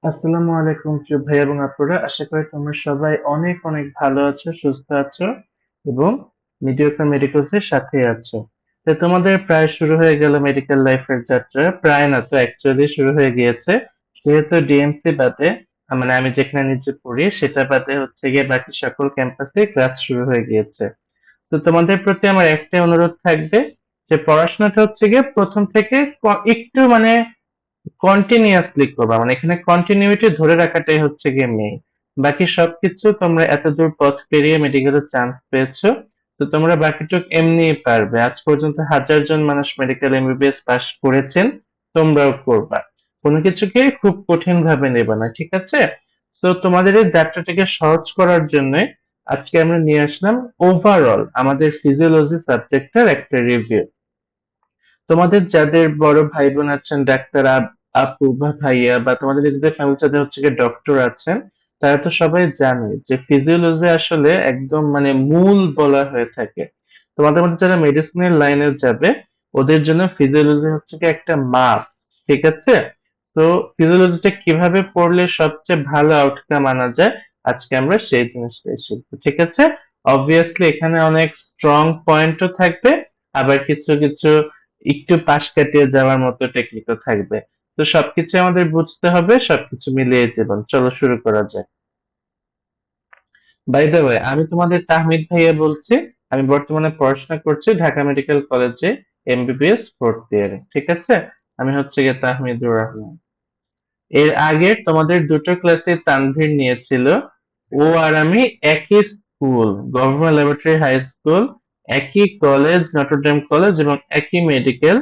আসসালামু আলাইকুম প্রিয় ভাই এবং আপুরা, আশা করি তোমরা সবাই অনেক অনেক ভালো আছো, সুস্থ আছো এবং মিডিওকার মেডিকেলস এর সাথে আছো। তো তোমাদের প্রায় শুরু হয়ে গেল মেডিকেল লাইফের যাত্রা, প্রায় না তো অ্যাকচুয়ালি শুরু হয়ে গিয়েছে। যেহেতু ডিএমসি বাদে মানে আমি যেখানে নিজে পড়ি সেটা বাদে হচ্ছে গিয়ে বাকি সকল ক্যাম্পাসে ক্লাস শুরু হয়ে গিয়েছে। তো তোমাদের প্রতি আমার একটাই অনুরোধ থাকবে যে পড়াশোনাটা হচ্ছে গিয়ে প্রথম থেকে একটু মানে কন্টিনিউয়াসলি করবা, মানে এখানে কন্টিনিউইটি ধরে রাখাটাই হচ্ছে গিয়ে মেইন। বাকি সবকিছু তোমরা এতদূর পথ পেরিয়ে মেডিকেলের চান্স পেয়েছো, তো তোমরা বাকিটুক এমনিই পারবে। আজ পর্যন্ত হাজার জন মানুষ মেডিকেল এমবিবিএস পাস করেছেন, তোমরাও করবা। কোনো কিছুকে খুব কঠিন ভাবে নেবা না, ঠিক আছে? তো তোমাদের এই যাত্রাটাকে সহজ করার জন্য আজকে আমরা নিয়ে আসলাম ওভারঅল আমাদের ফিজিওলজি সাবজেক্টের একটা রিভিউ। তোমাদের যাদের বড় ভাই বোন আছেন ডাক্তার, আপু বা ভাইয়া, বা তোমাদের নিজেদের ফ্যামিলি যাদের হচ্ছে গিয়ে ডক্টর আছেন, তারা তো সবাই জানে যে ফিজিওলজি আসলে একদম মানে মূল বলা হয়ে থাকে। তোমাদের মধ্যে যারা মেডিসিনের লাইনে যাবে ওদের জন্য ফিজিওলজি হচ্ছে কি একটা মাস্ট, ঠিক আছে? তো ফিজিওলজিটা কিভাবে পড়লে সবচেয়ে ভালো আউটকাম আনা যায়, আজকে আমরা সেই জিনিসটাই শিখবো, ঠিক আছে? অবভিয়াসলি এখানে অনেক স্ট্রং পয়েন্টও থাকবে, আবার কিছু কিছু একটু পাশ কাটিয়ে যাওয়ার মতো টেকনিকও থাকবে। তো সবকিছু আমাদের বুঝতে হবে, সবকিছু মিলিয়ে জীবন। চলো শুরু করা যাক। বাই দ্য ওয়ে, আমি তোমাদের তাহমিদ ভাইয়া বলছি। আমি বর্তমানে পড়াশোনা করছি ঢাকা মেডিকেল কলেজে, এমবিবিএস ফোর্থ ইয়ারে, ঠিক আছে? আমি হচ্ছে গিয়ে তাহমিদুর রহমান। এর আগে তোমাদের দুটো ক্লাসে তানভীর নিয়েছিল। ও আর আমি একই school, government laboratory high school, একই কলেজ নটরডেম কলেজ, এবং একই মেডিকেল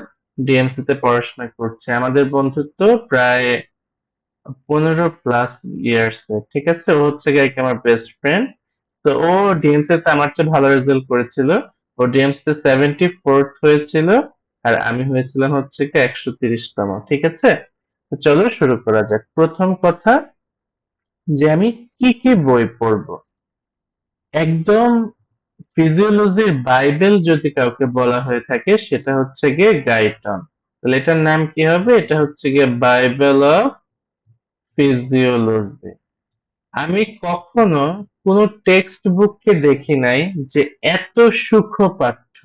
ডিএমসি তে পড়াশোনা করছে। আমাদের বন্ধুত্ব প্রায় 15+ ইয়ার্স এর, ঠিক আছে? ও হচ্ছে গিয়ে কি আমার বেস্ট ফ্রেন্ড। তো ও ডিএমসি তে আমার চেয়ে ভালো রেজাল্ট করেছিল। ও ডিএমসি তে 74th হয়েছিল, আর আমি হয়েছিলাম হচ্ছে কি 130তম, ঠিক আছে? তো চলো শুরু করা যাক। প্রথম কথা, যে আমি কি কি বই পড়বো। একদম ফিজিওলজির বাইবেল যদি কাউকে বলা হয়ে থাকে সেটা হচ্ছে গিয়ে গাইটন। তাহলে এটার নাম কি হবে? এটা হচ্ছে গিয়ে বাইবেল অফ ফিজিওলজি। আমি কখনো কোনো টেক্সট বুককে দেখি নাই যে এত সুখপাঠ্য।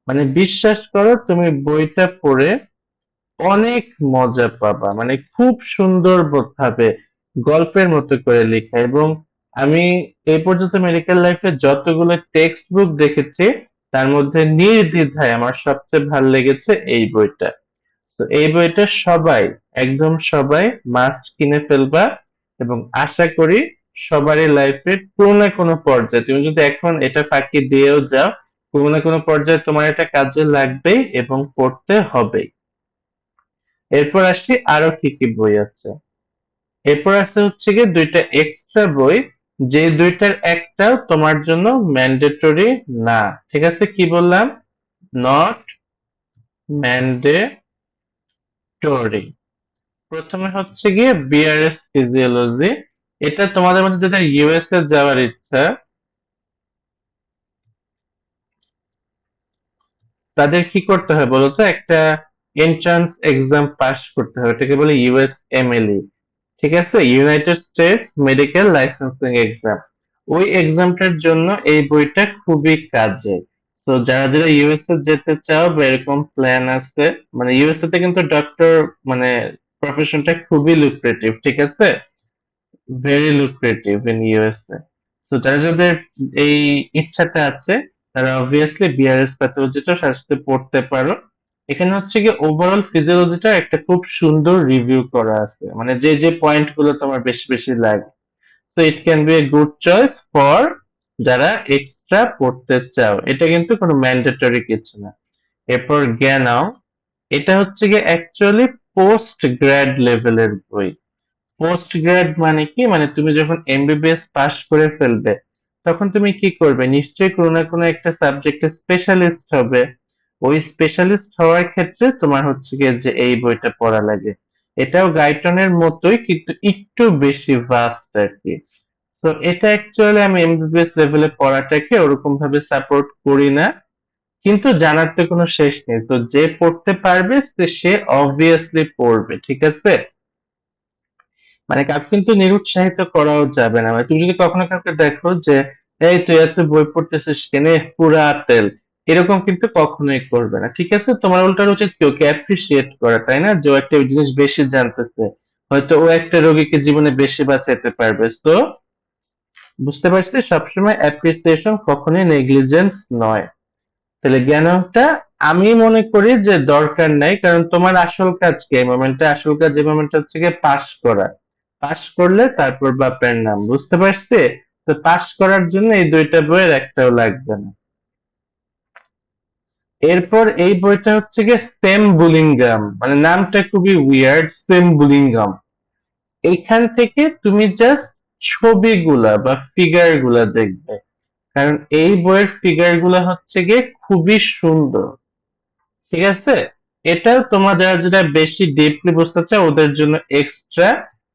মানে বিশ্বাস করো, তুমি বইটা পড়ে অনেক মজা পাবা, মানে খুব সুন্দর ভাবে গল্পের মতো করে লেখা। এবং আমি এই পর্যন্ত মেডিকেল লাইফে যতগুলো টেক্সট বুক দেখেছি তার মধ্যে নির্দ্বিধায় আমার সবচেয়ে ভালো লেগেছে এই বইটা। তো এই বইটা সবাই, একদম সবাই মাস্ট কিনে ফেলবা। এবং আশা করি সবারই লাইফের কোনো না কোনো পর্যায়ে, তুমি যদি এখন এটা ফাঁকি দিয়েও যাও, কোনো না কোনো পর্যায়ে তোমার এটা কাজে লাগবেই এবং পড়তে হবেই। এরপর আসি আরো কি কি বই আছে। এরপর আছে হচ্ছে গিয়ে দুইটা এক্সট্রা বই, যে দুইটার একটাও তোমার জন্য ম্যান্ডেটরি না, ঠিক আছে? কি বললাম? Not mandatory. প্রথমে হচ্ছে গিয়ে বিআরএস ফিজিওলজি। এটা তোমাদের মধ্যে যাদের ইউএসএ যাওয়ার ইচ্ছা তাদের কি করতে হয় বলতো? একটা এন্ট্রান্স এক্সাম পাস করতে হবে, এটাকে বলে ইউএসএমএলই, ঠিক আছে? United states medical licensing exam. ওই এক্সামটার জন্য এই বইটা খুবই কাজে। তো যারা যারা ইউএসএ যেতে চাও বা এরকম প্ল্যান আছে, মানে ইউএসএ তে কিন্তু ডক্টর মানে প্রফেশনটা খুবই লুক্রেটিভ, ঠিক আছে? Very lucrative in USA. তো যারা যাদের এই ইচ্ছাটা আছে তারা অবভিয়াসলি বিআরএস প্যাথোলজিটা সাথে সাথে পড়তে পারো। এখানে হচ্ছে কি ওভারঅল ফিজিওলজিটা একটা খুব সুন্দর রিভিউ করা আছে, মানে যে যে পয়েন্ট গুলো তোমার বেশি বেশি লাগে। তো it can B a good choice for যারা এক্সট্রা পড়তে চাও। এটা কিন্তু কোনো ম্যান্ডেটরি কিছু না। এরপর জ্ঞানাও, এটা হচ্ছে গিয়ে অ্যাকচুয়ালি পোস্ট গ্র্যাড লেভেলের বই। পোস্ট গ্রাড মানে কি? মানে তুমি যখন এমবিবিএস পাশ করে ফেলবে তখন তুমি কি করবে? নিশ্চয়ই কোনো না কোনো একটা সাবজেক্টে স্পেশালিস্ট হবে। ওই স্পেশালিস্ট হওয়ার ক্ষেত্রে তোমার হচ্ছে গিয়ে যে এই বইটা পড়া লাগে। এটাও গাইটনের মতোই কিন্তু একটু বেশি ভাস্ট আর কি। তো এটা অ্যাকচুয়ালি আমি এমবিবিএস লেভেলে পড়াটাকে ওরকম ভাবে সাপোর্ট করি না, কিন্তু জানার তো কোনো শেষ নেই। তো যে পড়তে পারবে সে অবভিয়াসলি পড়বে, ঠিক আছে? মানে কাউকে কিন্তু নিরুৎসাহিত করাও যাবে না। মানে তুমি যদি কখনো কাউকে দেখো যে এই তুই এত বই পড়তেছিস কেন, পুরা তেল, এরকম কিন্তু কখনোই করবে না। ঠিক আছে, তোমার উল্টার উচিত কি ওকে অ্যাপ্রিসিয়েট করা, তাই না, যে ও একটা জিনিস বেশি জানতেছে, হয়তো ও একটা রোগীকে জীবনে বেশি বাঁচাতে পারবে। তো বুঝতে পারছি, সবসময় অ্যাপ্রিসিয়েশন কখনোই নেগলিজেন্স নয়। তাহলে জ্ঞানটা আমি মনে করি যে দরকার নাই, কারণ তোমার আসল কাজ কি এই মোমেন্টে? আসল কাজ এই মোমেন্টে হচ্ছে গিয়ে পাস করা। পাস করলে তারপর বাপের নাম, বুঝতে পারছি? তো পাস করার জন্য এই দুইটা বইয়ের একটাও লাগবে না। এরপর এই বইটা হচ্ছে গিয়ে সেম বুলিঙ্গাম, মানে নামটা খুবই উইয়ার্ড, সেম বুলিঙ্গাম। এইখান থেকে তুমি জাস্ট ছবিগুলা বা ফিগার গুলা দেখবে, কারণ এই বইয়ের ফিগার গুলা হচ্ছে গিয়ে খুবই সুন্দর। ঠিক আছে, এটাও তোমার যারা যেটা বেশি ডিপলি বুঝতে চাও ওদের জন্য এক্সট্রা,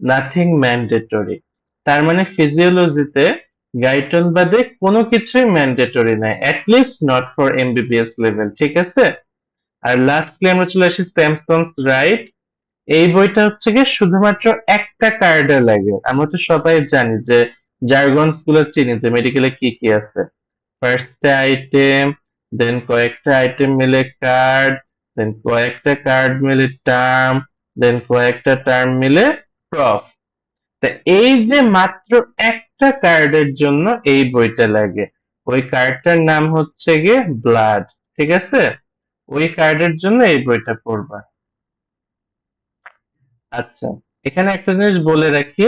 নাথিং ম্যান্ডেটরি। তার মানে ফিজিওলজিতে গাইটন বাদে কোনো কিছুই ম্যান্ডেটরি নাই, at least not for MBBS level. ঠিক আছে, আর লাস্টলি আমরা চলে আসি স্যামসংস রাইট। এই বইটা হচ্ছে গিয়ে শুধুমাত্র একটা কার্ডে লাগে। আমরা তো সবাই জানি যে জার্গনস গুলো চিনি যে মেডিকেলে কি কি আছে। ফার্স্ট আইটেম, দেন কয়েকটা আইটেম মিলে কার্ড, দেন কয়েকটা কার্ড মিলে টার্ম, দেন কয়েকটা টার্ম মিলে প্রফ। তা এই যে মাত্র একটা কার্ডের জন্য এই বইটা লাগে, ওই কার্ডটার নাম হচ্ছে গিয়ে ব্লাড। ঠিক আছে, ওই কার্ডের জন্য এই বইটা পড়বা। আচ্ছা, এখানে একটা জিনিস বলে রাখি,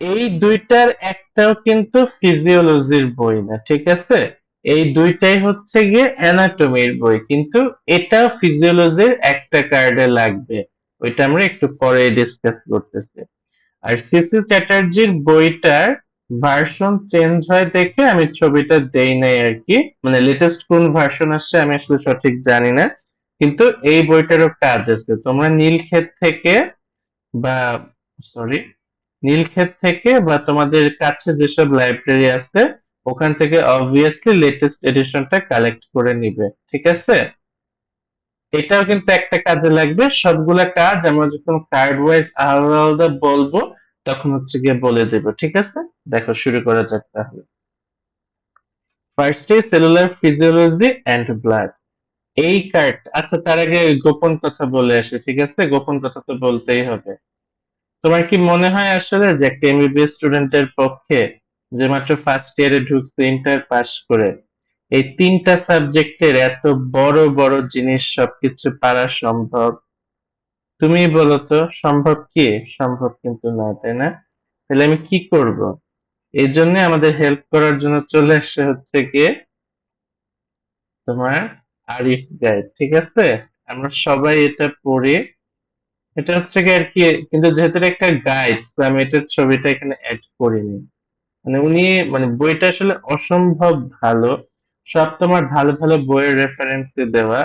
এই দুইটার একটাও কিন্তু ফিজিওলজির বই না। ঠিক আছে, এই দুইটাই হচ্ছে গিয়ে অ্যানাটমির বই, কিন্তু এটাও ফিজিওলজির একটা কার্ডে লাগবে। ওইটা আমরা একটু পরে ডিসকাস করতেছি। আর সিসি চ্যাটার্জির বইটার ভার্সন চেঞ্জ হয় দেখে আমি ছবিটা দেই নাই আর কি, মানে লেটেস্ট কোন ভার্সন আসছে আমি আসলে সঠিক জানি না। কিন্তু এই বইটারও কাজ আছে, তোমরা নীলক্ষেত থেকে বা সরি নীলক্ষেত থেকে বা তোমাদের কাছে যেসব লাইব্রেরি আছে ওখান থেকে অবভিয়াসলি লেটেস্ট এডিশনটা কালেক্ট করে নিবে। ঠিক আছে, এটাও কিন্তু একটা কাজে লাগবে। সবগুলা কাজ আমরা যখন কার্ড ওয়াইজ আলাদা আলাদা বলবো তখন হচ্ছে গিয়ে বলে দেবো। ঠিক আছে, দেখো শুরু করা যাক তাহলে। ফার্স্টে সেলুলার ফিজিওলজি এন্ড ব্লাড। এই কার্ড, আচ্ছা তার আগে গোপন কথা বলে আসে। ঠিক আছে, গোপন কথা তো বলতেই হবে। তোমার কি মনে হয় আসলে যে একটা এমবিবিএস স্টুডেন্টের পক্ষে, যে মাত্র ফার্স্ট ইয়ারে ঢুকছে ইন্টার পাস করে, এই তিনটা সাবজেক্টের এত বড় বড় জিনিস সবকিছু পারা সম্ভব? তুমি বলো তো, সম্ভব কি? সম্ভব কিন্তু না, তাই না? তাহলে আমি কি করব? এই জন্য আমাদের হেল্প করার জন্য চলে আসছে হচ্ছে গিয়ে তোমার আরিফ গাইড। ঠিক আছে, আমরা সবাই এটা পড়ি। এটা হচ্ছে গিয়ে আর কি, কিন্তু যেহেতু এটা একটা গাইড আমি এটার ছবিটা এখানে অ্যাড করিনি। মানে উনি, মানে বইটা আসলে অসম্ভব ভালো, সব তোমার ভালো ভালো বইয়ের রেফারেন্স দেওয়া।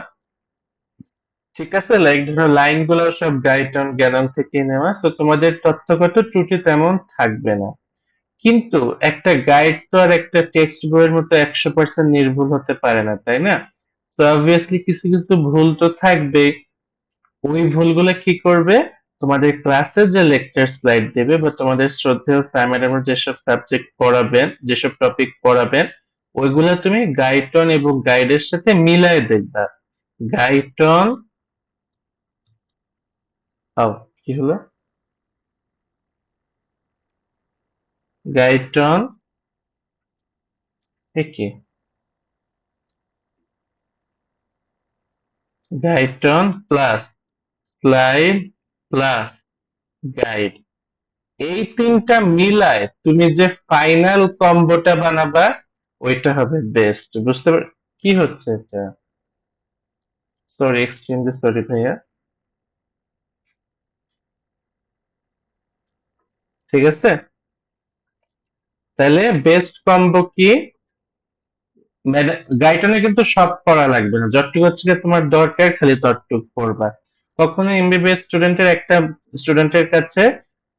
ঠিক আছে, লাইক ধরো লাইন গুলো সব গাইটন জ্ঞানন থেকে নেওয়া, তো তোমাদের তথ্যগত ত্রুটি তেমন থাকবে না। কিন্তু একটা গাইড তো আর একটা টেক্সট বইয়ের মতো 100% নির্ভুল হতে পারে না, তাই না? তো অবভিয়াসলি কিছু কিছু ভুল তো থাকবেই। ওই ভুলগুলো কি করবে, তোমাদের ক্লাসে যে লেকচার স্লাইড দেবে বা তোমাদের শ্রদ্ধেয় স্যার ম্যাডাম যেসব সাবজেক্ট পড়াবেন, যেসব টপিক পড়াবেন, ওইগুলা তুমি গাইটন এবং গাইডের সাথে মিলায় দেখবা। গাইটন, ও কি হলো, গাইটন এ কি, Guyton plus slide plus guide, এই তিনটা মিলায় তুমি যে ফাইনাল কম্বোটা বানাবা ওইটা হবে বেস্ট। বুঝতে পার কি হচ্ছে এটা? সরি, এক্সট্রিমলি সরি ভাইয়া। ঠিক আছে, তাহলে বেস্ট কম্বো কি? গাইটনে কিন্তু সব পড়া লাগবে না, যতটুকু হচ্ছে গিয়ে তোমার দরকার খালি ততটুকু পড়বা। কখনো এমবিবিএস স্টুডেন্টের কাছে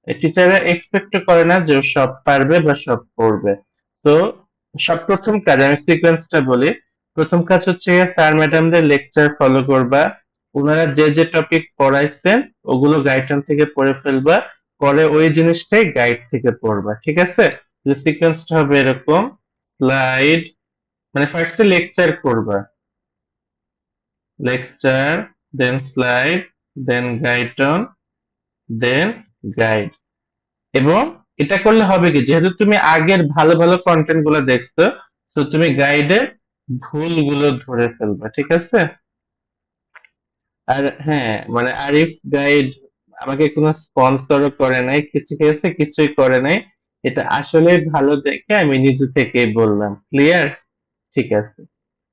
টিচাররা এক্সপেক্ট করে না যে ও সব পারবে বা সব পড়বে। তো সব প্রথম কাজ আমি সিকোয়েন্সটা বলি। প্রথম কাজ হচ্ছে স্যার ম্যাডামদের লেকচার ফলো করবা, ওনারা যে যে টপিক পড়াইছেন ওগুলো গাইডলাইন থেকে পড়ে ফেলবা। পরে ওই জিনিসটাই গাইড থেকে পড়বা, ঠিক আছে? যে সিকোয়েন্সটা হবে এরকম, স্লাইড, মানে ফার্স্টে লেকচার করবা, লেকচার, দেন স্লাইড, দেন গাইডন, দেন গাইড। এবং এটা করলে হবে কি, যেহেতু তুমি আগের ভালো ভালো কন্টেন্ট গুলো দেখছো, তো তুমি গাইডের ভুলগুলো ধরে ফেলবা, ঠিক আছে? আর হ্যাঁ, মানে আরিফ গাইড আমাকে কোনো স্পন্সরও করে নাই, কিছু খেয়েছে, কিছুই করে নাই। এটা আসলে ভালো দেখে আমি নিজে থেকেই বললাম। ক্লিয়ার? ঠিক আছে,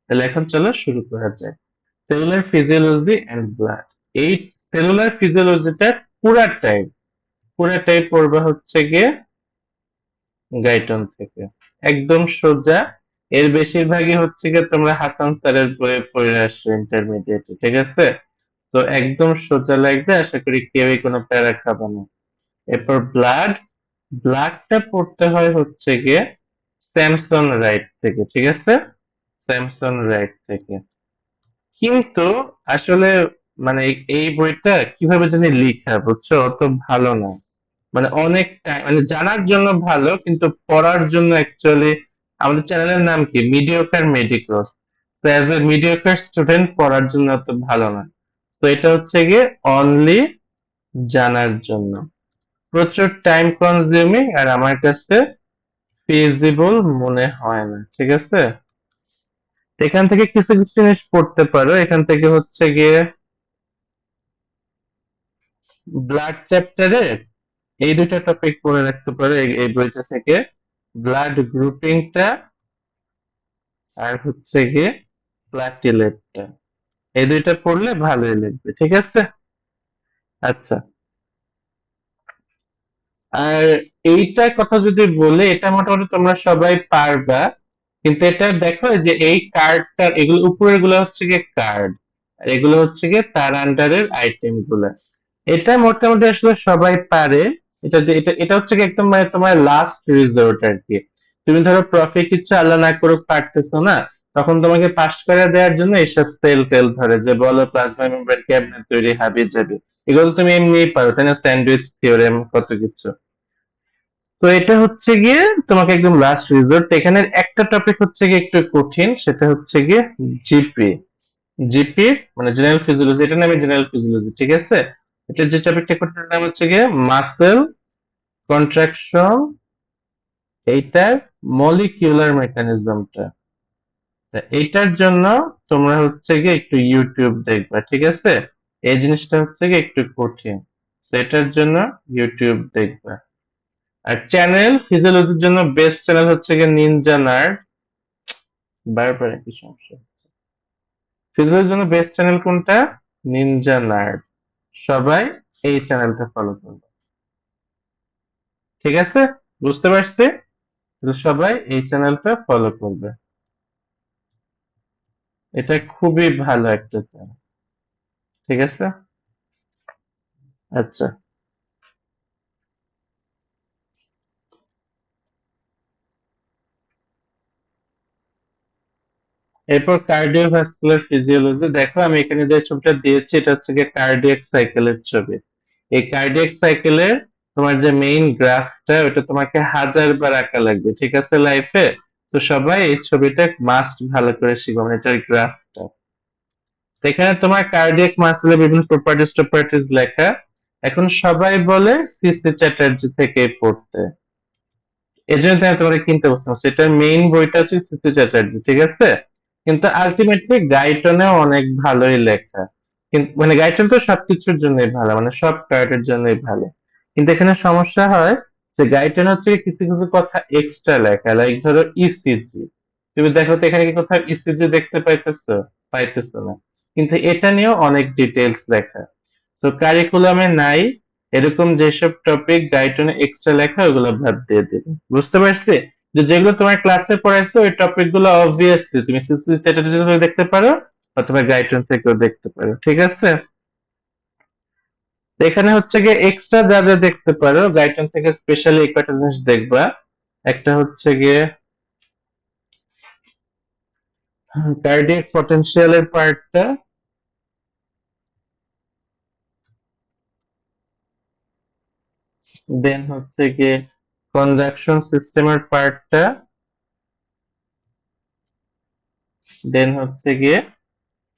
তাহলে এখন চলো শুরু করা যাক। Cellular physiology and blood. এই সেলুলার ফিজিওলজিটা পুরাটাই পড়বা হচ্ছে গিয়ে গাইটন থেকে, একদম সোজা। এর বেশিরভাগই হচ্ছে গিয়ে তোমরা হাসান স্যারের বইয়ে পড়ে আসছো ইন্টারমিডিয়েটে, ঠিক আছে? তো একদম সোজা লাগবে, আশা করি কেউই কোনো প্যারা খাবে না। এরপর ব্লাডটা পড়তে হয় হচ্ছে গিয়ে স্যামসন রাইট থেকে, ঠিক আছে? স্যামসন রাইট থেকে। কিন্তু আসলে মানে এই বইটা কিভাবে জানি লিখা, বুঝছো, অত ভালো না। মানে অনেক মানে জানার জন্য ভালো, কিন্তু পড়ার জন্য অ্যাকচুয়ালি আমাদের চ্যানেলের নাম কি, মিডিওকার মেডিক্রস। তো অ্যাজ এ মিডিওকার স্টুডেন্ট পড়ার জন্য অত ভালো না। তো এটা হচ্ছে গিয়ে অনলি জানার জন্য, প্রচুর টাইম কনজিউমিং, আর আমার কাছে ফিজিবল মনে হয় না, ঠিক আছে? এখান থেকে কিছু কিছু জিনিস পড়তে পারো, এখান থেকে হচ্ছে গিয়ে ব্লাড চ্যাপ্টারে এই দুইটা টপিক পড়ে রাখতে পারো এই বইটা থেকে, ব্লাড গ্রুপিংটা আর হচ্ছে গিয়ে প্লাটিলেটটা। এই দুইটা পড়লে ভালোই লাগবে, ঠিক আছে? আচ্ছা, আর এইটার কথা যদি বলে, এটা মোটামুটি তোমরা সবাই পারবা। কিন্তু এটা দেখো যে এই কার্ডটা, এগুলো উপরের গুলো হচ্ছে গিয়ে কার্ড, আর এগুলো হচ্ছে গিয়ে তার আন্ডারের আইটেম গুলা। এটা মোটামুটি আসলে সবাই পারে। এটা হচ্ছে গিয়ে একদম মানে তোমার লাস্ট রিসোর্ট আর কি। তুমি ধরো প্রফে কিছু আল্লাহ না করুক পারতেছো না, তখন তোমাকে পাস করে দেওয়ার জন্য এইসব সেল টেল ধরে, যে বলো প্লাজমা মেমব্রেন কেমনে তৈরি, হাবি যাবি, এগুলো তুমি এমনিই পারো, তাই না? স্যান্ডউইচ থিওরেম, কত কিছু। তো এটা হচ্ছে গিয়ে তোমাকে একদম লাস্ট রিসোর্ট। এখানে একটা টপিক হচ্ছে গিয়ে একটু কঠিন, সেটা হচ্ছে গিয়ে জিপি। জিপি মানে জেনারেল ফিজিওলজি, এটা নামে জেনারেল ফিজিওলজি, ঠিক আছে? এটা যে টপিকটা কঠিন, নাম হচ্ছে গিয়ে মাসেল কন্ট্রাকশন, এইটার মলিকিউলার মেকানিজমটা। এইটার জন্য তোমরা হচ্ছে গিয়ে একটু ইউটিউব দেখবা, ঠিক আছে? এই জিনিসটা হচ্ছে গিয়ে একটু কঠিন, তো এটার জন্য ইউটিউব দেখবা। আর চ্যানেল ফিজিওলজির জন্য বেস্ট চ্যানেল হচ্ছে গিয়ে নিনজা নার্ড। বারবার একই সমস্যা। ফিজিওলজির জন্য বেস্ট চ্যানেল কোনটা? Ninja nerd. সবাই এই চ্যানেলটা ফলো করবে, ঠিক আছে? বুঝতে পারছি? তাহলে সবাই এই চ্যানেলটা ফলো করবে, এটা খুবই ভালো একটা চ্যানেল, ঠিক আছে? আচ্ছা, এরপর কার্ডিওভাস্কুলার ফিজিওলজি। দেখো আমি এখানে যে ছবিটা দিয়েছি, এটা হচ্ছে গিয়ে কার্ডিয়াক সাইকেলের ছবি। এই কার্ডিয়াক সাইকেলের তোমার যে মেইন গ্রাফটা, ওটা তোমাকে 1000 বার আঁকা লাগবে, ঠিক আছে, লাইফে? তো সবাই এই ছবিটা মাস্ট ভালো করে শিখো, মানে এটার গ্রাফটা। এখানে তোমার কার্ডিয়াক মাসেলের বিভিন্ন প্রপার্টিজ লেখা। এখন সবাই বলে সিসি চ্যাটার্জি থেকে পড়তে, এই জন্য আমি তোমাকে কিনতে বলছিলাম। সেটার মেইন বইটা হচ্ছে সিসি চ্যাটার্জি, ঠিক আছে? কিন্তু আলটিমেটলি গাইটনেও অনেক ভালোই লেখা। কিন্তু মানে গাইটন তো সবকিছুর জন্যই ভালো, মানে সব কার্ডের জন্যই ভালো। কিন্তু এখানে সমস্যা হয় যে গাইটন হচ্ছে কিছু কিছু কথা এক্সট্রা লেখা, লাইক ধরো ইসিজি। তুমি দেখো তো এখানে কি কোথাও ইসিজি দেখতে পাইতেছো? পাইতেছো না। কিন্তু এটা নিয়েও অনেক ডিটেলস লেখা। তো কারিকুলামে নাই এরকম যেসব টপিক গাইটনে এক্সট্রা লেখা, ওগুলো বাদ দিয়ে দিবে। বুঝতে পারছি? যে যেগুলো তোমার ক্লাসে পড়াইছো ওই টপিক গুলো অবভিয়াসলি তুমি সিসি চ্যাটার্জি থেকে দেখতে পারো, অথবা গাইটন থেকেও দেখতে পারো, ঠিক আছে? তো এখানে হচ্ছে গিয়ে এক্সট্রা যা যা দেখতে পারো গাইটন থেকে, স্পেশালি এই কয়টা জিনিস দেখবা। একটা হচ্ছে গিয়ে কার্ডিয়াক পটেনশিয়ালের পার্টটা, দেন হচ্ছে গিয়ে কনজাকশন সিস্টেমের পার্টটা, দেন হচ্ছে গিয়ে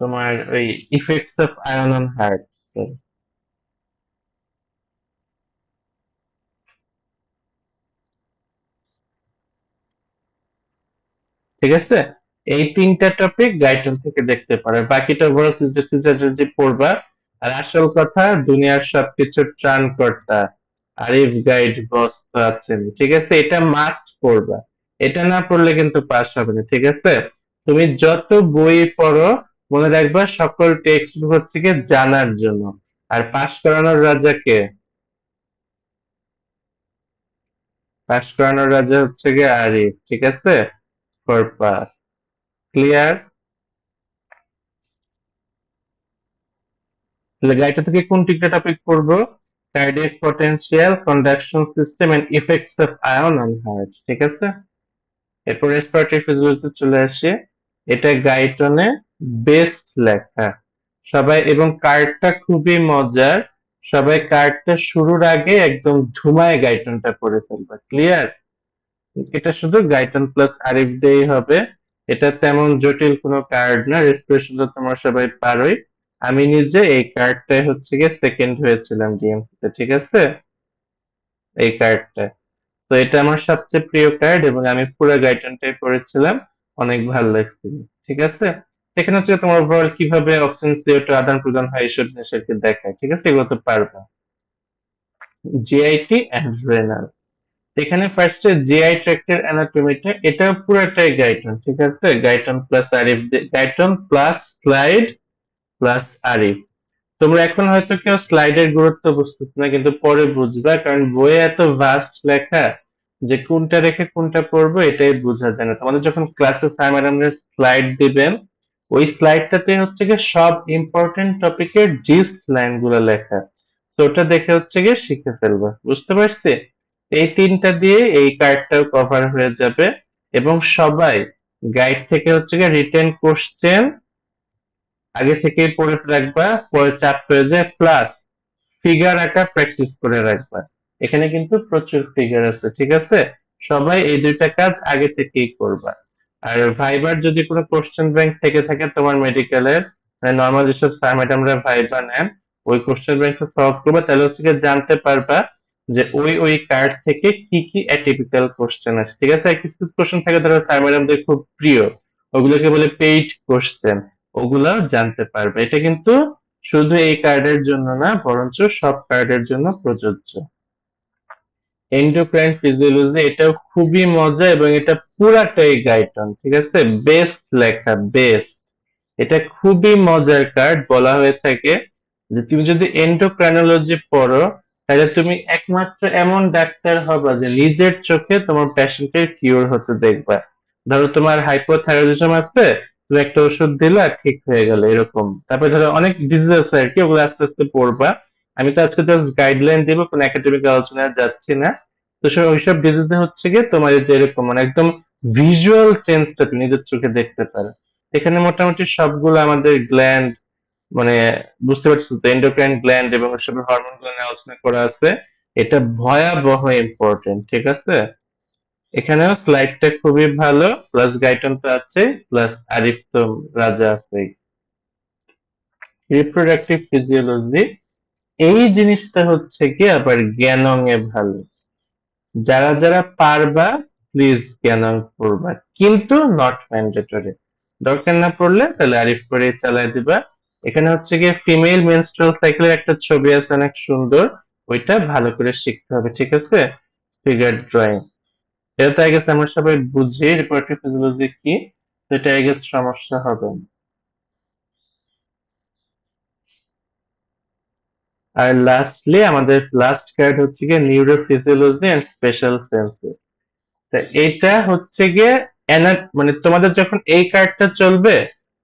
তোমার ওই effects of ion on heart. ঠিক আছে, এই তিনটা টপিক গাইডলাইন থেকে দেখতে পারো, বাকিটা ওভারঅল সিজিটি পড়বা। আর আসল কথা, দুনিয়ার সবকিছু ত্রাণকর্তা আরিফ গাইড বস তো আছেন, ঠিক আছে, এটা মাস্ট পড়বা। এটা না পড়লে কিন্তু পাস হবে না, ঠিক আছে। তুমি যত বই পড়ো, মনে রাখবা সকল টেক্সট বুক হচ্ছে গিয়ে জানার জন্য। আর পাস করানোর রাজাকে, পাস করানোর রাজা হচ্ছে গিয়ে আরিফ, ঠিক আছে, ফর পাস। ক্লিয়ার? তাহলে গাইডটা থেকে কোন তিনটা টপিক পড়বো? Cardiac potential, conduction system and effects of ion on heart, ঠিক আছে। এরপর রেসপিরেটরি ফিজিওলজিতে চলে আসি। এটা গাইটনে বেস্ট লেখা সবাই, এবং কার্ডটা খুবই মজার। সবাই কার্ডটা শুরুর আগে একদম ধুমায় গাইটনটা পড়ে ফেলবে। ক্লিয়ার? এটা শুধু গাইটন প্লাস আরিফ দিয়েই হবে। এটা তেমন জটিল কোনো কার্ড না, রেসপিরেশন তো তোমরা সবাই পারোই। আমি নিজে এই কার্ডটাই হচ্ছে গিয়ে সেকেন্ড হয়েছিলাম ডিএমসি তে, ঠিক আছে, এই কার্ডটা। তো এটা আমার সবচেয়ে প্রিয় কার্ড এবং আমি পুরো গাইডলাইনটাই পড়েছিলাম, অনেক ভালো লাগছিল, ঠিক আছে। এখানে হচ্ছে তোমার ওভারঅল কিভাবে অক্সিজেন সিও2 আদান প্রদান হয় এইসব জিনিসকে দেখায়, ঠিক আছে, এগুলো তো পারবা। জিআইটি এন্ড রেনাল, এখানে ফার্স্টে জিআই ট্র্যাক্টের অ্যানাটমিটা, এটা পুরোটাই গাইটন, ঠিক আছে, Guyton plus Arif, Guyton plus slide plus Arif. তোমরা এখন হয়তো কেউ স্লাইডের গুরুত্ব বুঝতেছ না, কিন্তু পরে বুঝবা, কারণ বইয়ে এত ভাস্ট লেখা যে কোনটা রেখে কোনটা পড়বো এটাই বোঝা যায় না। তোমাদের যখন ক্লাসে স্যার ম্যাডামরা স্লাইড দিবেন, ওই স্লাইডটাতে হচ্ছে গিয়ে সব ইম্পর্টেন্ট টপিকের জিস্ট লাইন গুলো লেখা, তো ওটা দেখে হচ্ছে গিয়ে শিখে ফেলবা, বুঝতে পারছি। এই তিনটা দিয়ে এই কার্ডটাও কভার হয়ে যাবে। এবং সবাই গাইড থেকে হচ্ছে গিয়ে রিটেন কোশ্চেন আগে থেকে পড়ে রাখবা, পরে চাপ হয়ে যায়, প্লাস ফিগার আঁকা প্র্যাকটিস করে রাখবা। এখানে কিন্তু প্রচুর ফিগার আছে, ঠিক আছে। সবাই এই দুইটা কাজ আগে থেকেই করবা। আর ভাইবার যদি কোনো কোশ্চেন ব্যাংক থেকে থাকে তোমার মেডিকেলের, নর্মাল যেসব স্যার ম্যাডামরা ভাইবা নেন, ওই কোশ্চেন ব্যাংকটা সলভ করবা, তাহলে হচ্ছে গিয়ে জানতে পারবা যে ওই কার্ড থেকে কি কি অ্যাটিপিক্যাল কোশ্চেন আছে, ঠিক আছে। কিছু কিছু কোশ্চেন থাকে ধরো স্যার ম্যাডামদের খুব প্রিয়, ওগুলোকে বলে পেইড কোশ্চেন, ওগুলা জানতে পারবে। এটা কিন্তু শুধু এই কার্ডের জন্য না, বরঞ্চ সব কার্ডের জন্য প্রযোজ্য। এন্ডোক্রাইন ফিজিওলজি, এটাও খুবই মজা এবং এটা পুরাটাই গাইটন, ঠিক আছে, বেস্ট লেখা, বেস্ট। এটা খুবই মজার কার্ড, বলা হয়ে থাকে যে তুমি যদি এন্ডোক্রাইনোলজি পড়ো, তাহলে তুমি একমাত্র এমন ডাক্তার হবা যে নিজের চোখে তোমার পেশেন্টের কিওর হতে দেখবা। ধরো তোমার হাইপোথাইরয়েডিজম আছে, তুমি একটা ওষুধ দিলা, ঠিক হয়ে গেল, এরকম। তারপরে ধরো অনেক ডিজিজ আছে আর কি, ওগুলো আস্তে আস্তে পড়বা। আমি তো আজকে জাস্ট গাইডলাইন দিব, কোনো একাডেমিক আলোচনায় যাচ্ছি না। তো ওইসব ডিজিজে হচ্ছে গিয়ে তোমার এই যে এরকম মানে একদম ভিজুয়াল চেঞ্জটা তুমি নিজের চোখে দেখতে পারো। এখানে মোটামুটি সবগুলো আমাদের গ্ল্যান্ড, মানে বুঝতে পারছো তো, এন্ডোক্রাইন গ্ল্যান্ড এবং ওসবের হরমোন গুলো নিয়ে আলোচনা করা আছে। এটা ভয়াবহ ইম্পর্টেন্ট, ঠিক আছে। এখানেও স্লাইডটা খুবই ভালো, প্লাস গাইটন তো আছে, প্লাস আরিফ তো রাজা আছে। রিপ্রোডাক্টিভ ফিজিওলজি, এই জিনিসটা হচ্ছে কি আবার জ্ঞানং এ ভালো। যারা যারা পারবা প্লিজ জ্ঞানং পড়বা, কিন্তু নট ম্যান্ডেটরি। দরকার না পড়লে তাহলে আরিফ করে চালায় দিবা। এখানে হচ্ছে গিয়ে ফিমেল মেনস্ট্রুয়াল সাইকেলের একটা ছবি আছে অনেক সুন্দর, ওইটা ভালো করে শিখতে হবে, ঠিক আছে। ফিগার ড্রয়িং, এটা তো আই গেস আমরা সবাই বুঝি রিপ্রোডাক্টিভ ফিজিওলজি কি, তো এটা আই গেস সমস্যা হবে না। আর লাস্টলি আমাদের লাস্ট কার্ড হচ্ছে গিয়ে নিউরোফিজিওলজি এন্ড স্পেশাল সেন্সেস। তা এটা হচ্ছে গিয়ে মানে তোমাদের যখন এই কার্ডটা চলবে,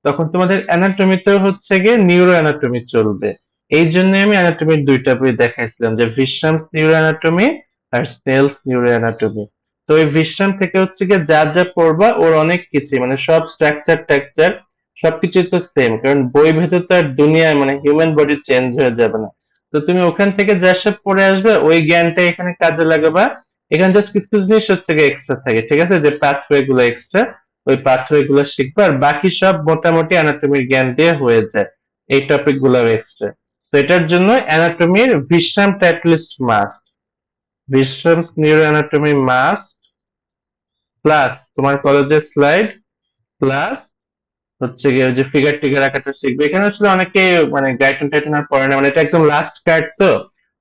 তখন তোমাদের অ্যানাটমিতেও হচ্ছে গিয়ে নিউরো অ্যানাটমি চলবে। এই জন্য আমি অ্যানাটমির দুইটা বই দেখাইছিলাম, যে ভিশামস নিউরো অ্যানাটমি আর স্নেলস নিউরো অ্যানাটমি। তো ওই ভিশাম থেকে হচ্ছে গিয়ে যা যা পড়বা ওর অনেক কিছু, মানে সব স্ট্রাকচার টাকচার সবকিছু তো সেম, কারণ বই ভেতর তো আর দুনিয়ায় মানে হিউম্যান বডি চেঞ্জ হয়ে যাবে না। তো তুমি ওখান থেকে যা সব পড়ে আসবে ওই জ্ঞানটা এখানে কাজে লাগাবা। এখানে জাস্ট কিছু কিছু জিনিস হচ্ছে গিয়ে এক্সট্রা থাকে, ঠিক আছে, যে পাথওয়ে গুলো এক্সট্রা, ওই পাথওয়ে গুলো শিখবা, আর বাকি সব মোটামুটি অ্যানাটমির জ্ঞান দিয়ে হয়ে যায়, এই টপিক গুলো এক্সট্রা। তো এটার জন্য অ্যানাটমির বিশ্রামটা অ্যাটলিস্ট মাস্ট, বিশ্রাম নিউরো অ্যানাটমি মাস্ট, প্লাস তোমার কলেজের স্লাইড, প্লাস হচ্ছে গিয়ে ওই যে ফিগার টিগার আঁকাটা শিখবে। এখানে আসলে অনেকে মানে গাইটন টাইটন আর পড়ে না, মানে এটা একদম লাস্ট কার্ড, তো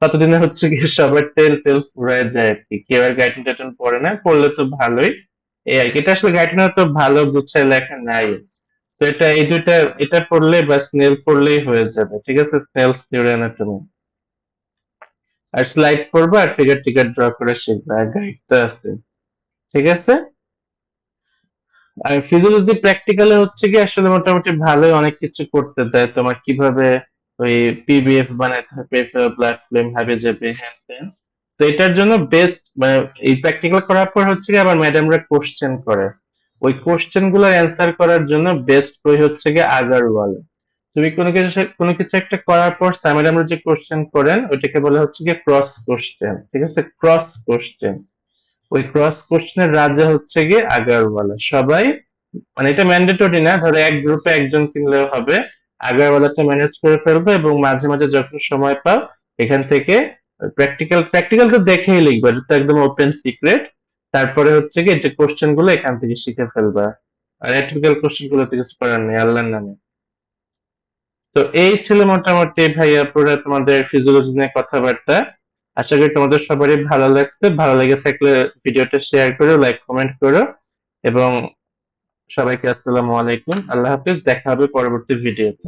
ততদিনে হচ্ছে গিয়ে সবার তেল তেল ফুরায় যায় আর কি, কেউ আর গাইটন টাইটন পড়ে না, পড়লে তো ভালোই। এই আর কি, এটা আসলে গাইটনের তো ভালো গুছায় লেখা নাই। তো এটা এই দুইটা, এটা পড়লে বা স্নেল পড়লেই হয়ে যাবে, ঠিক আছে, স্নেল নিউরো অ্যানাটমি। আর স্লাইড পড়বা আর ফিগার টিগার ড্র করে শিখবা, আর গাইড তো আছে, ঠিক আছে। আর ফিজিওলজি প্র্যাকটিক্যালে হচ্ছে কি আসলে মোটামুটি ভালোই অনেক কিছু করতে দেয়, তোমার কিভাবে ওই পিবিএফ বানাইতে হবে, পেপার ব্লাড ফিল্ম হাবি যাবে হ্যান ত্যান। তো এটার জন্য বেস্ট মানে এই প্র্যাকটিক্যাল করার পর হচ্ছে কি আবার ম্যাডামরা কোশ্চেন করে, ওই কোশ্চেন গুলো অ্যান্সার করার জন্য বেস্ট বই হচ্ছে কি আগারওয়াল। তুমি কোনো কিছু একটা করার পর স্যার ম্যাডামরা যে কোশ্চেন করেন ওইটাকে বলা হচ্ছে কি ক্রস কোশ্চেন, ঠিক আছে, ক্রস কোশ্চেন। ওই ক্রস কোশ্চেনের রাজা হচ্ছে গিয়ে আগারওয়ালা। সবাই মানে এটা ম্যান্ডেটরি না, ধরো এক গ্রুপে একজন কিনলেও হবে, আগারওয়ালাটা ম্যানেজ করে ফেলবে, এবং মাঝে মাঝে যখন সময় পাও এখান থেকে প্র্যাকটিক্যাল প্র্যাকটিক্যাল তো দেখেই লিখবে, এটা তো একদম ওপেন সিক্রেট। তারপরে হচ্ছে কি যে কোশ্চেন গুলো এখান থেকে শিখে ফেলবা, আর অ্যাটিপিক্যাল কোশ্চেন গুলো তো কিছু করার নেই আল্লাহর নামে। তো এই ছিল মোটামুটি ভাইয়া পুরো তোমাদের ফিজিওলজি নিয়ে কথাবার্তা। আশা করি তোমাদের সবারই ভালো লাগছে, ভালো লেগে থাকলে ভিডিওটা শেয়ার করো, লাইক কমেন্ট করো, এবং সবাইকে আসসালামু আলাইকুম, আল্লাহ হাফিজ, দেখা হবে পরবর্তী ভিডিওতে।